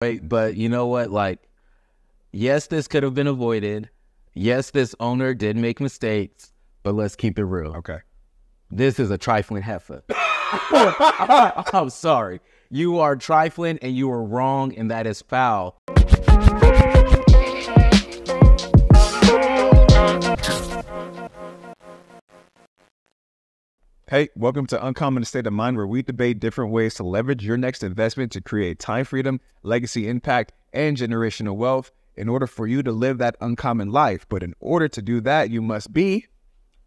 Wait, but you know what? Like, yes, this could have been avoided. Yes, this owner did make mistakes, but let's keep it real. Okay. This is a trifling heifer. I'm sorry. You are trifling and you are wrong, and that is foul. Hey, welcome to Uncommon State of Mind, where we debate different ways to leverage your next investment to create time freedom, legacy impact, and generational wealth in order for you to live that uncommon life. But in order to do that, you must be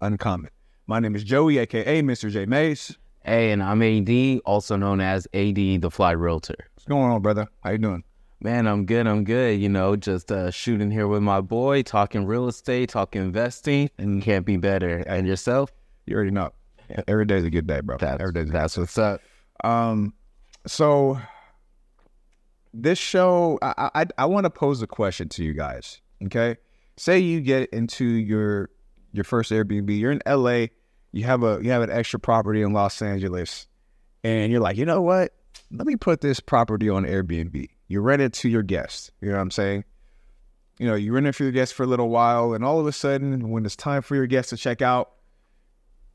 uncommon. My name is Joey, aka Mr. J Mays. Hey, and I'm AD, also known as AD the Fly Realtor. What's going on, brother? How you doing? Man, I'm good. You know, just shooting here with my boy, talking real estate, talking investing, and you can't be better. And yourself? You already know. Every day's a good day, bro. That's what's up. So this show, I want to pose a question to you guys. Okay, say you get into your first Airbnb. You're in LA. You have an extra property in Los Angeles, and you're like, you know what? Let me put this property on Airbnb. You rent it to your guests. You know what I'm saying? You know, you rent it for your guests for a little while, and all of a sudden, when it's time for your guests to check out,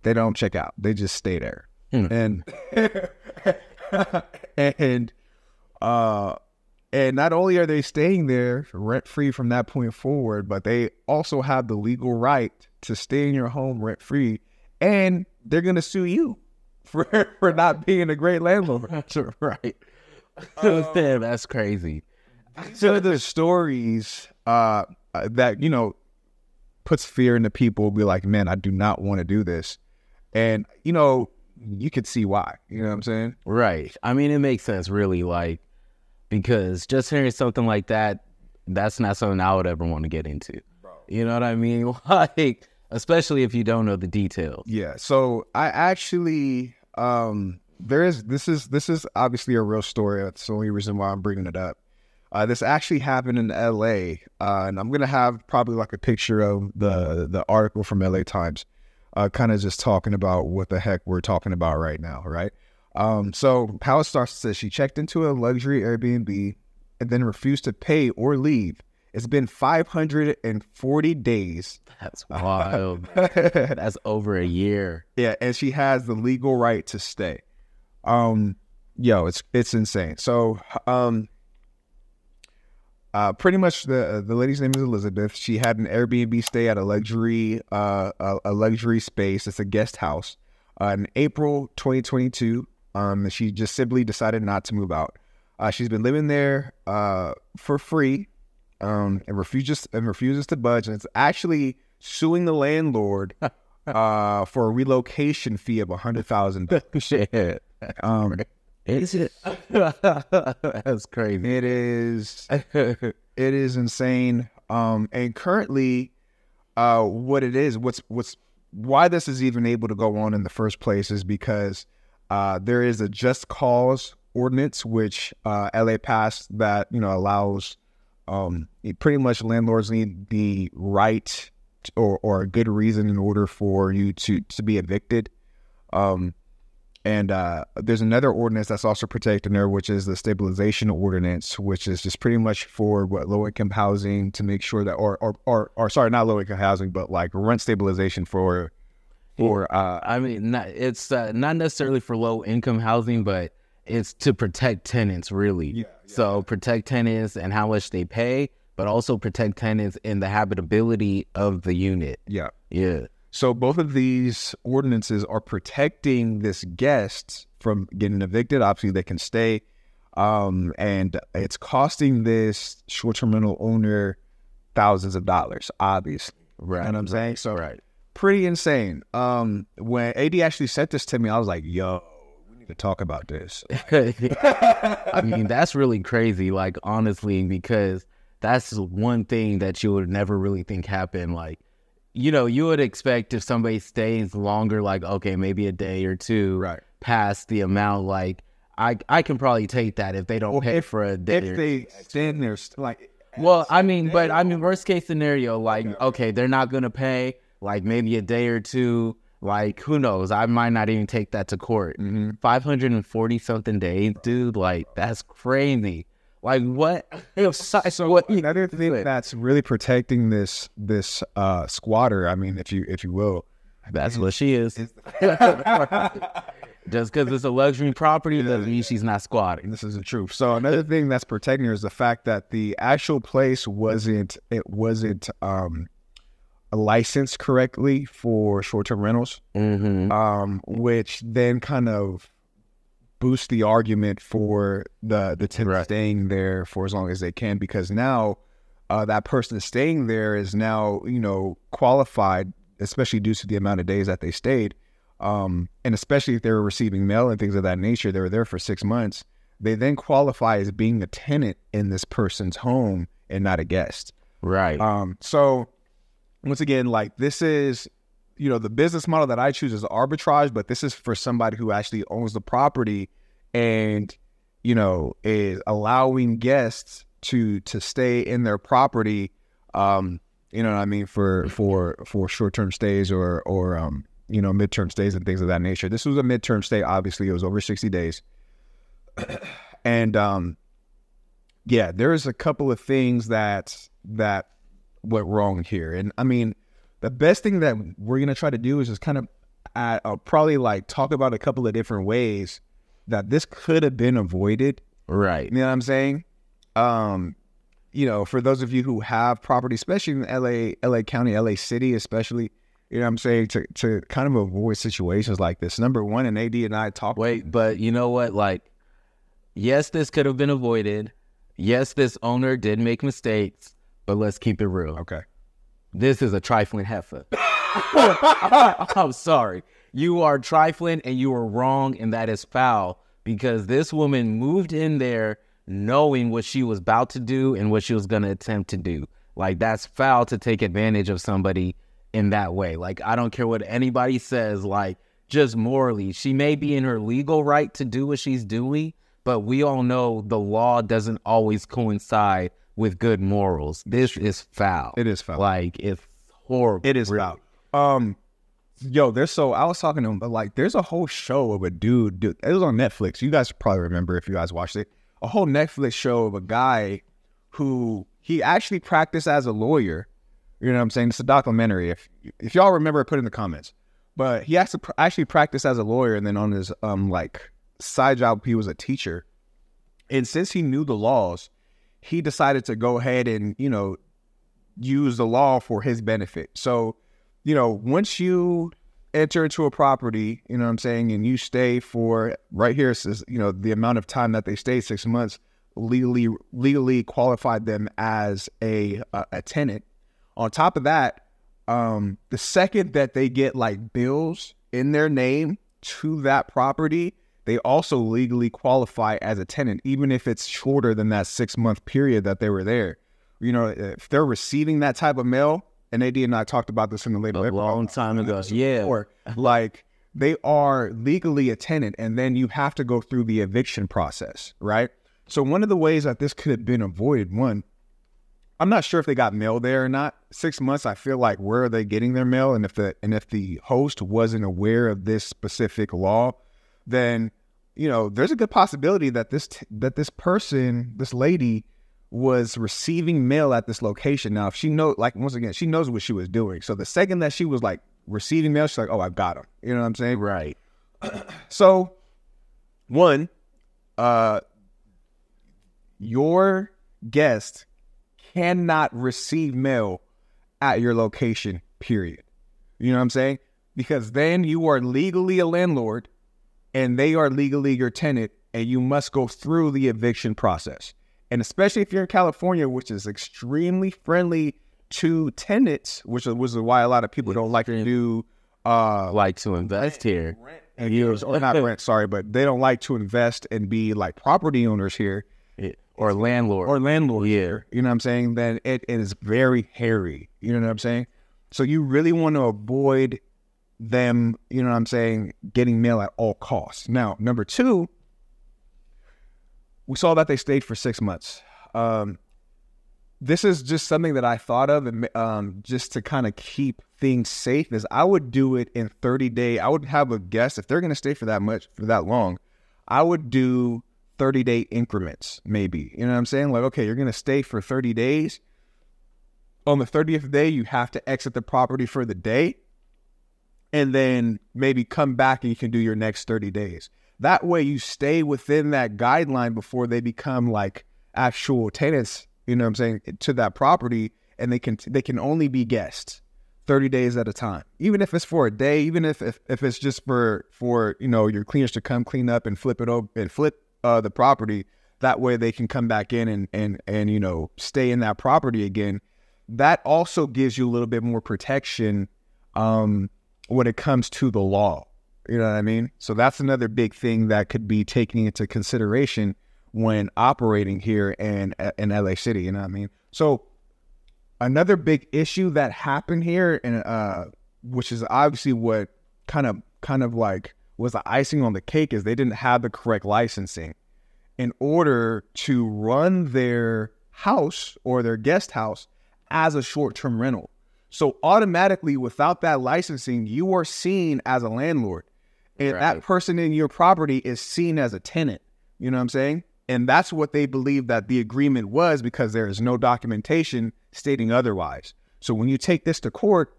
they don't check out. They just stay there. And not only are they staying there rent-free from that point forward, but they also have the legal right to stay in your home rent-free, and they're going to sue you for not being a great landlord. That's right. Damn, that's crazy. So the stories that, you know, puts fear into people, be like, man, I do not want to do this. And, you know, you could see why. You know what I'm saying? Right. I mean, it makes sense, really, like, because just hearing something like that, that's not something I would ever want to get into. Bro. You know what I mean? Like, especially if you don't know the details. Yeah. So I actually, this is obviously a real story. That's the only reason why I'm bringing it up. This actually happened in LA, and I'm going to have probably like a picture of the article from LA Times. Kind of just talking about what the heck we're talking about right now, right? So how it starts says she checked into a luxury Airbnb and then refused to pay or leave. It's been 540 days. That's wild. That's over a year. Yeah, and she has the legal right to stay. It's insane. So pretty much the lady's name is Elizabeth. She had an Airbnb stay at a luxury space. It's a guest house. In April 2022, she just simply decided not to move out. She's been living there for free, and refuses to budge. And it's actually suing the landlord for a relocation fee of $100,000. Shit. Is it? That's crazy. It is. It is insane. And currently, why this is even able to go on in the first place is because there is a just cause ordinance which LA passed that, you know, allows pretty much landlords need the right or a good reason in order for you to be evicted. And there's another ordinance that's also protecting her, which is the stabilization ordinance, which is just pretty much for low-income housing to make sure that, or sorry, not low-income housing, but like rent stabilization for. I mean, it's not necessarily for low-income housing, but it's to protect tenants, really. Yeah. So protect tenants and how much they pay, but also protect tenants in the habitability of the unit. Yeah. Yeah. So both of these ordinances are protecting this guest from getting evicted. Obviously, they can stay. And it's costing this short-term rental owner thousands of dollars, obviously. Right. You know what I'm saying? So right. Pretty insane. When AD actually sent this to me, I was like, yo, we need to talk about this. I mean, that's really crazy, like, honestly, because that's one thing that you would never really think happened, like, you know, you would expect if somebody stays longer, like, okay, maybe a day or two, right, past the amount, like, I can probably take that if they don't pay for a day. If they stand there, like... Well, I mean, worst case scenario, like, okay, they're not going to pay, like, maybe a day or two, like, who knows? I might not even take that to court. 540-something days, dude, like, that's crazy. Like what? So what another thing that's really protecting this squatter, I mean, if you will, that's what she is. Just because it's a luxury property doesn't mean she's not squatting. This is the truth. So another thing that's protecting her is the fact that the actual place wasn't licensed correctly for short-term rentals, which then kind of boosts the argument for the tenant staying there for as long as they can, because now that person staying there is now, qualified, especially due to the amount of days that they stayed. And especially if they were receiving mail and things of that nature, they were there for 6 months. They then qualify as being a tenant in this person's home and not a guest. Right. So once again, like this is, the business model that I choose is arbitrage, but this is for somebody who actually owns the property and, is allowing guests to stay in their property, for short-term stays or midterm stays and things of that nature. This was a midterm stay. Obviously, it was over 60 days. And, there's a couple of things that went wrong here. And I mean, the best thing that we're going to try to do is just kind of probably like talk about a couple of different ways that this could have been avoided. Right. You know what I'm saying? For those of you who have property, especially in LA County, LA City, especially, you know what I'm saying, to kind of avoid situations like this. Number one, and AD and I talked. Wait, but you know what? Like, yes, this could have been avoided. Yes, this owner did make mistakes, but let's keep it real. Okay. This is a trifling heifer. I'm sorry. You are trifling and you are wrong, and that is foul, because this woman moved in there knowing what she was about to do and what she was going to attempt to do. Like, that's foul to take advantage of somebody in that way. Like, I don't care what anybody says, like, just morally, she may be in her legal right to do what she's doing, but we all know the law doesn't always coincide with good morals. This is foul. It is foul. Like, it's horrible. It is foul. I was talking to him, but like, there's a whole show of a dude, it was on Netflix. You guys probably remember if you guys watched it. A whole Netflix show of a guy who he actually practiced as a lawyer. You know what I'm saying? It's a documentary. If y'all remember, put it in the comments. But he has to actually practice as a lawyer, and then on his side job, he was a teacher. And since he knew the laws, he decided to go ahead and use the law for his benefit. So, once you enter into a property, you know what I'm saying, and you stay for, right here it says, the amount of time that they stayed, 6 months, legally qualified them as a tenant. On top of that, the second that they get like bills in their name to that property, they also legally qualify as a tenant, even if it's shorter than that 6 month period that they were there. If they're receiving that type of mail, and AD and I talked about this in the later, a long time ago. Yeah. Or like, they are legally a tenant, and then you have to go through the eviction process, right? So one of the ways that this could have been avoided, one, I'm not sure if they got mail there or not. 6 months, I feel like, where are they getting their mail? And if the host wasn't aware of this specific law, then there's a good possibility that this person, this lady, was receiving mail at this location. Now, if she knows, like, once again, she knows what she was doing. So the second that she was like receiving mail, she's like, oh, I've got them. You know what I'm saying? Right. So, one, your guest cannot receive mail at your location, period. You know what I'm saying? Because then you are legally a landlord and they are legally your tenant, and you must go through the eviction process. And especially if you're in California, which is extremely friendly to tenants, which is why a lot of people don't like to do like to invest here. Or not rent, sorry, but they don't like to invest and be like property owners here. Or landlord. Here. You know what I'm saying? Then it is very hairy. You know what I'm saying? So you really want to avoid them, you know what I'm saying, getting mail at all costs. Now, number two, we saw that they stayed for 6 months. This is just something that I thought of, and just to kind of keep things safe, is I would do it in 30 days. I would have a guest, if they're going to stay for that long, I would do 30-day increments, maybe. You know what I'm saying? Like, okay, you're going to stay for 30 days. On the 30th day, you have to exit the property for the day. And then maybe come back and you can do your next 30 days. That way you stay within that guideline before they become like actual tenants, you know what I'm saying, to that property. And they can only be guests 30 days at a time. Even if it's for a day, even if it's just for your cleaners to come clean up and flip it over and flip the property. That way they can come back in and stay in that property again. That also gives you a little bit more protection when it comes to the law. You know what I mean? So that's another big thing that could be taken into consideration when operating here in LA City. You know what I mean? So another big issue that happened here, and which is obviously what kind of like was the icing on the cake, is they didn't have the correct licensing in order to run their house or their guest house as a short-term rental. So automatically, without that licensing, you are seen as a landlord. And that person in your property is seen as a tenant. You know what I'm saying? And that's what they believe that the agreement was, because there is no documentation stating otherwise. So when you take this to court,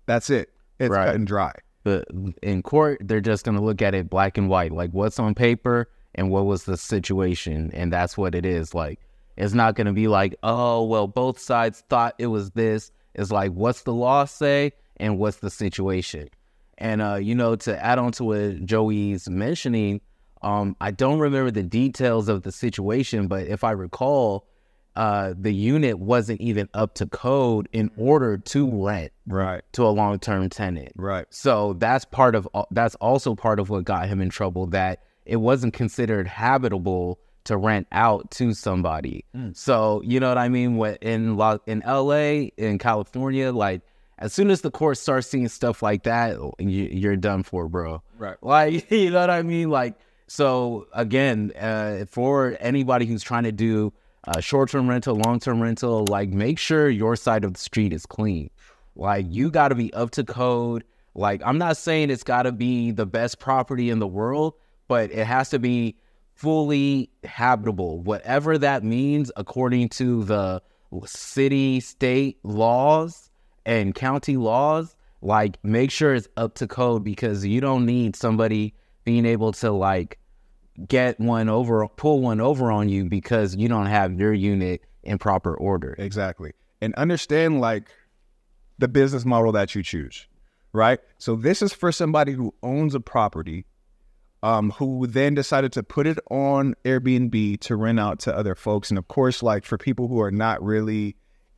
that's it. It's cut and dry. But in court, they're just going to look at it black and white, like what's on paper and what was the situation. And that's what it is. Like, it's not going to be like, oh, well, both sides thought it was this. It's like, what's the law say and what's the situation? And, to add on to what Joey's mentioning, I don't remember the details of the situation, but if I recall, the unit wasn't even up to code in order to rent to a long-term tenant. Right. So that's also part of what got him in trouble, that it wasn't considered habitable to rent out to somebody. So, you know what I mean? In LA, in California, like, as soon as the court starts seeing stuff like that, you're done for, bro. Right. Like, you know what I mean? Like, so again, for anybody who's trying to do short-term rental, long-term rental, like, make sure your side of the street is clean. Like, you got to be up to code. Like, I'm not saying it's got to be the best property in the world, but it has to be fully habitable, whatever that means, according to the city, state laws and county laws. Like, make sure it's up to code, because you don't need somebody being able to like pull one over on you because you don't have your unit in proper order. Exactly. And understand like the business model that you choose, right? So this is for somebody who owns a property, who then decided to put it on Airbnb to rent out to other folks. And of course, like, for people who are not really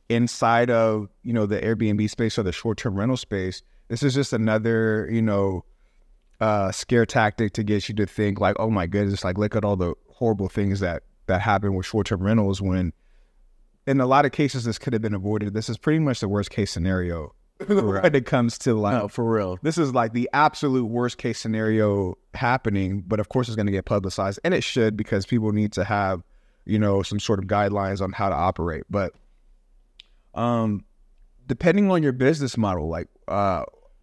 inside of, the Airbnb space or the short-term rental space, this is just another, scare tactic to get you to think like, oh my goodness, like, look at all the horrible things that happen with short-term rentals, when in a lot of cases this could have been avoided. This is pretty much the worst case scenario when it comes to like, no, for real. This is like the absolute worst case scenario happening, but of course it's going to get publicized, and it should, because people need to have, some sort of guidelines on how to operate. But depending on your business model, like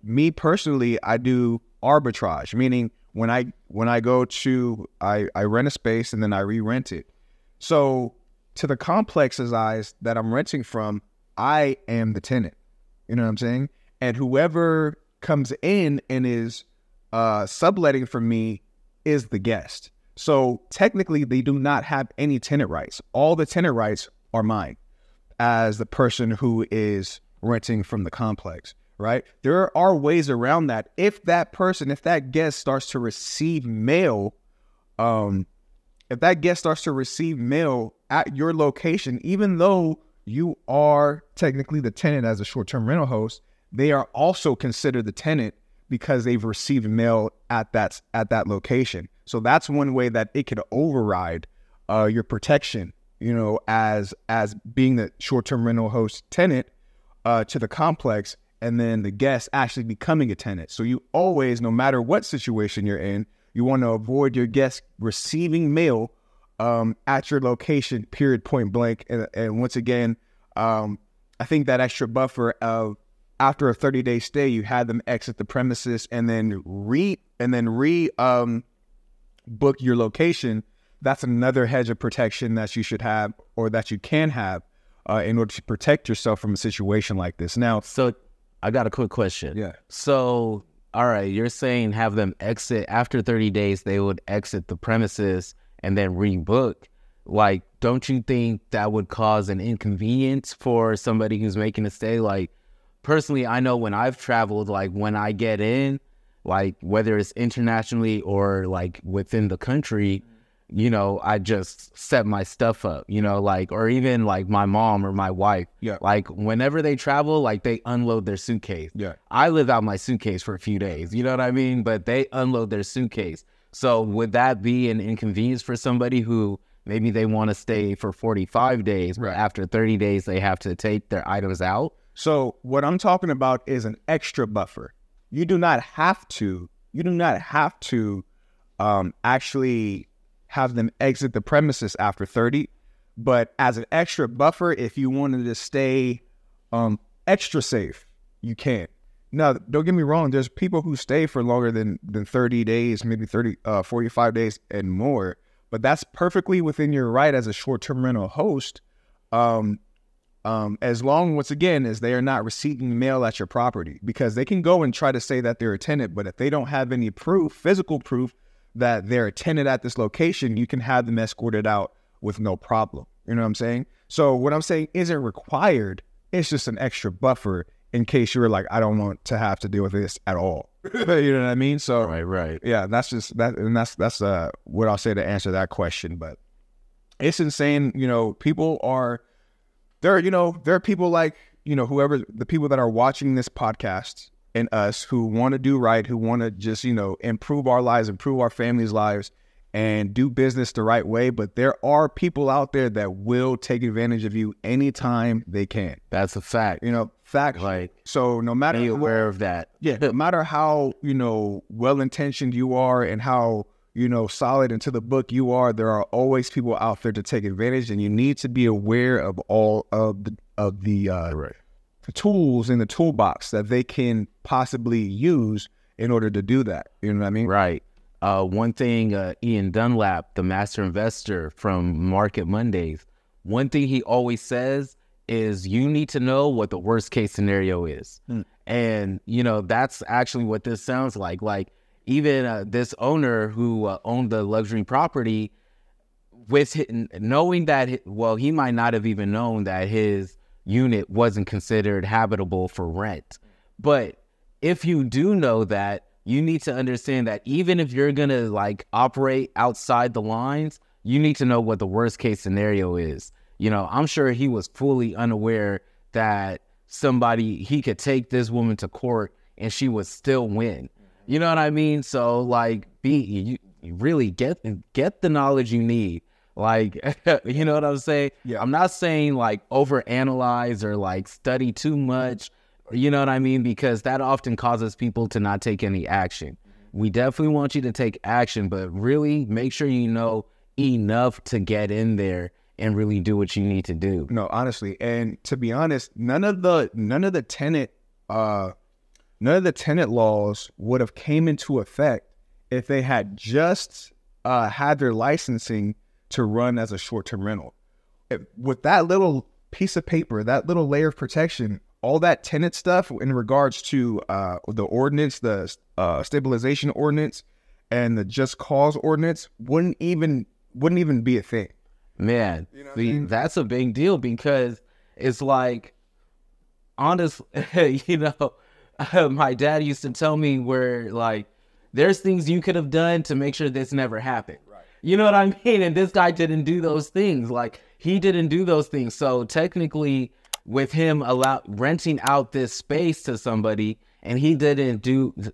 me personally, I do arbitrage, meaning when I go to, I rent a space and then I re-rent it. So to the complex's eyes that I'm renting from, I am the tenant. You know what I'm saying? And whoever comes in and is subletting from me is the guest. So technically, they do not have any tenant rights. All the tenant rights are mine as the person who is renting from the complex, right? There are ways around that. If that guest starts to receive mail, at your location, even though you are technically the tenant as a short-term rental host, they are also considered the tenant because they've received mail at that location. So that's one way that it could override your protection, as being the short-term rental host tenant to the complex, and then the guest actually becoming a tenant. So you always, no matter what situation you're in, you want to avoid your guests receiving mail at your location, period, point blank. And once again, I think that extra buffer of after a 30-day stay, you had them exit the premises and then book your location. that's another hedge of protection that you should have, or that you can have, in order to protect yourself from a situation like this. Now, so I got a quick question. Yeah. So, all right, you're saying have them exit after 30 days, they would exit the premises and then rebook. Like, don't you think that would cause an inconvenience for somebody who's making a stay? Like, personally, I know when I've traveled, like when I get in, like whether it's internationally or like within the country, you know, I just set my stuff up, you know, like, or even like my mom or my wife, like whenever they travel, like they unload their suitcase. I live out my suitcase for a few days, you know what I mean? But they unload their suitcase. So would that be an inconvenience for somebody who maybe they want to stay for 45 days, but after 30 days, they have to take their items out? So what I'm talking about is an extra buffer. You do not have to actually have them exit the premises after 30, but as an extra buffer, if you wanted to stay extra safe, you can. Now, don't get me wrong, there's people who stay for longer than 30 days, maybe 45 days and more, but that's perfectly within your right as a short-term rental host, as long, once again, as they are not receiving mail at your property, because they can go and try to say that they're a tenant, but if they don't have any proof, physical proof, that they're a tenant at this location, you can have them escorted out with no problem. You know what I'm saying? So what I'm saying isn't required. It's just an extra buffer in case you're like, I don't want to have to deal with this at all. You know what I mean? So right. Yeah, that's just that, and that's what I'll say to answer that question. But it's insane. You know, there are people like, you know, whoever the people that are watching this podcast and us who want to do right, who want to just, you know, improve our lives, improve our families' lives, and do business the right way. But there are people out there that will take advantage of you anytime they can. That's a fact. You know, fact. Like, so no matter be aware of that. Yeah. No matter how, you know, well-intentioned you are and how, you know, solid into the book you are, there are always people out there to take advantage, and you need to be aware of all of the tools in the toolbox that they can possibly use in order to do that. You know what I mean? Right. One thing, Ian Dunlap, the master investor from Market Mondays, one thing he always says is you need to know what the worst case scenario is. And, you know, that's actually what this sounds like. Like, even this owner who owned the luxury property, knowing that, well, he might not have even known that his unit wasn't considered habitable for rent. But if you do know that, you need to understand that even if you're going to like operate outside the lines, you need to know what the worst case scenario is. You know, I'm sure he was fully unaware that he could take this woman to court and she would still win. You know what I mean? So like, you really get the knowledge you need. Like, you know what I'm saying? Yeah. I'm not saying like overanalyze or like study too much. You know what I mean? Because that often causes people to not take any action. We definitely want you to take action, but really make sure you know enough to get in there and really do what you need to do. No, honestly, and to be honest, none of the tenant laws would have came into effect if they had just had their licensing to run as a short-term rental. With that little piece of paper, that little layer of protection, all that tenant stuff in regards to the ordinance, the stabilization ordinance, and the just cause ordinance wouldn't even be a thing. Man, you know what I mean? That's a big deal, because it's like, honestly, you know, my dad used to tell me where like there's things you could have done to make sure this never happened. Right. You know what I mean? And this guy didn't do those things. Like, he didn't do those things. So technically, with him renting out this space to somebody, and he didn't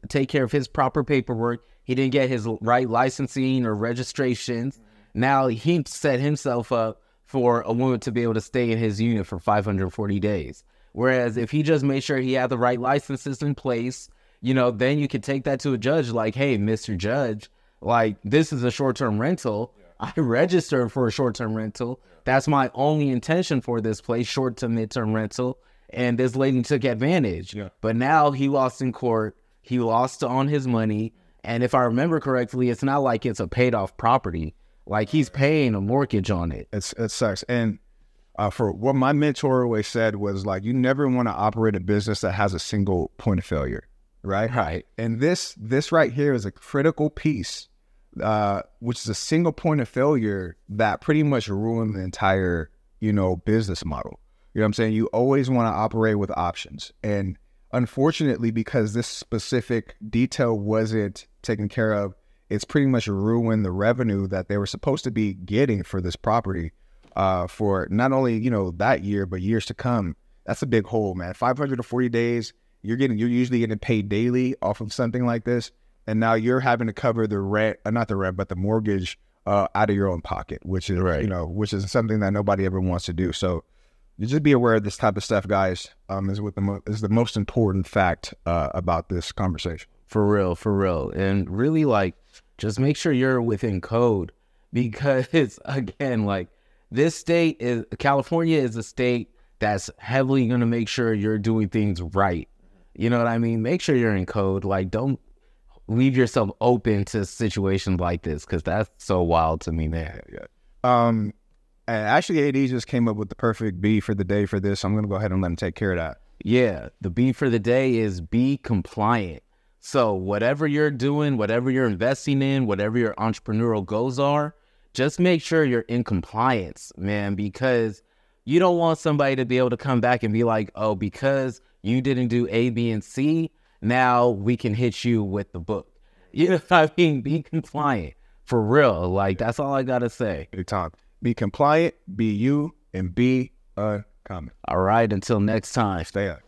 take care of his proper paperwork, he didn't get his right licensing or registrations. Now he set himself up for a woman to be able to stay in his unit for 540 days. Whereas if he just made sure he had the right licenses in place, you know, then you could take that to a judge like, hey, Mr. Judge, like, this is a short-term rental. I registered for a short-term rental. That's my only intention for this place, short to mid-term rental. And this lady took advantage. Yeah. But now he lost in court. He lost on his money. And if I remember correctly, it's not like it's a paid-off property. Like he's paying a mortgage on it. It sucks. And for what my mentor always said was like, you never want to operate a business that has a single point of failure, right? Right. And this right here is a critical piece, which is a single point of failure that pretty much ruined the entire, business model. You know what I'm saying? You always want to operate with options. And unfortunately, because this specific detail wasn't taken care of, it's pretty much ruined the revenue that they were supposed to be getting for this property for not only, that year, but years to come. That's a big hole, man. 540 days, you're usually getting paid daily off of something like this. And now you're having to cover the rent, not the rent, but the mortgage out of your own pocket, which is, Right. Which is something that nobody ever wants to do. So you just be aware of this type of stuff, guys, is the most important fact about this conversation. For real. And really, like, just make sure you're within code, because again, like, California is a state that's heavily going to make sure you're doing things right. You know what I mean? Make sure you're in code. Like, don't leave yourself open to situations like this, because that's so wild to me, man. Yeah. And actually, AD just came up with the perfect B for the day for this. So I'm going to go ahead and let him take care of that. Yeah, the B for the day is be compliant. So whatever you're doing, whatever you're investing in, whatever your entrepreneurial goals are, just make sure you're in compliance, man, because you don't want somebody to be able to come back and be like, oh, because you didn't do A, B, and C, now we can hit you with the book. You know what I mean? Be compliant. For real. Like, that's all I got to say. Big time. Be compliant, be you, and be uncommon. All right, until next time. Stay up.